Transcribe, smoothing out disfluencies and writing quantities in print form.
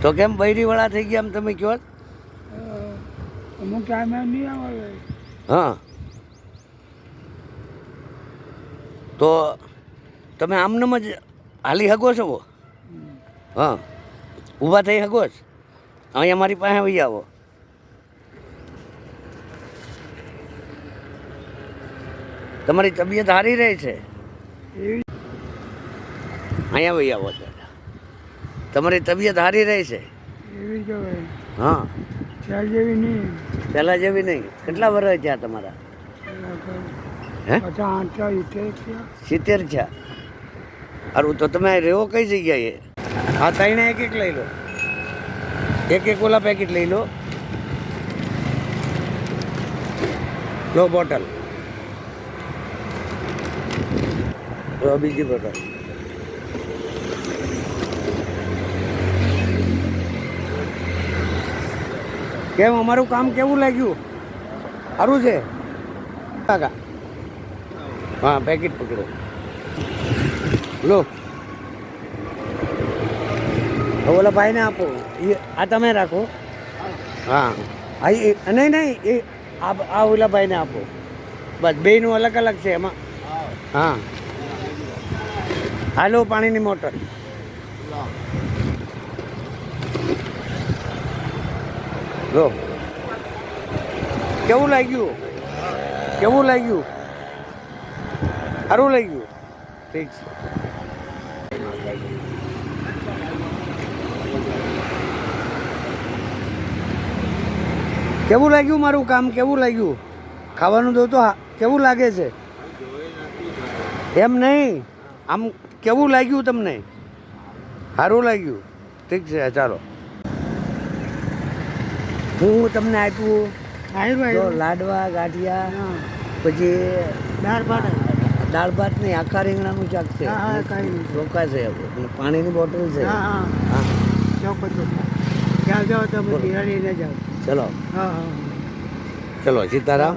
તો કેમ બૈરીવાળા થઈ ગયા એમ તમે કહો? અમુક ટાઈમે નહીં આવે. હા, તો તમે આમનામ જ હાલી શકો છો? હા, ઊભા થઈ શકો છો? અહીંયા મારી પાસે આવી આવો. તમારી તબિયત સારી રહે છે? એવી અહીંયા આવી આવો દાદા. તમારી તબિયત સારી રહે છે? એવી જ હોય. હા, ચાલ જેવી નહીં. પહેલાં જેવી નહીં. કેટલા વર્ષ થયા તમારા? હે? 70 થયા. સારું, તો તમે રહેવો કઈ જગ્યાએ? હા, ત્રણે એક એક લઈ લો. એક એક ઓલા પેકેટ લઈ લો. લો બોટલ. લો બીજી બોટલ. કેમ અમારું કામ કેવું લાગ્યું? સારું છે કાકા? હા, પેકેટ પકડો. લો, ઓલા ભાઈને આપો. આ તમે રાખો. હા, નહીં એ આ ઓલા ભાઈને આપો. બસ બેયનું અલગ અલગ છે એમાં. હા, હાલો પાણીની મોટર. લો, કેવું લાગ્યું? કેવું લાગ્યું? સારું લાગ્યું? ઠીક છે. કેવું લાગ્યું મારું કામ? કેવું લાગ્યું? ખાવાનું દઉં તો કેવું લાગે છે? એમ નહીં, આમ કેવું લાગ્યું તમને? સારું લાગ્યું? ઠીક છે, ચાલો. હું તમને આપ્યું લાડવા, ગાંઠિયા, પછી દાળ ભાત નહીં, આખા રીંગણાનું શાક છે, ચોખા છે, પાણીની બોટલ છે. ચલો, ચલો, સીતારામ.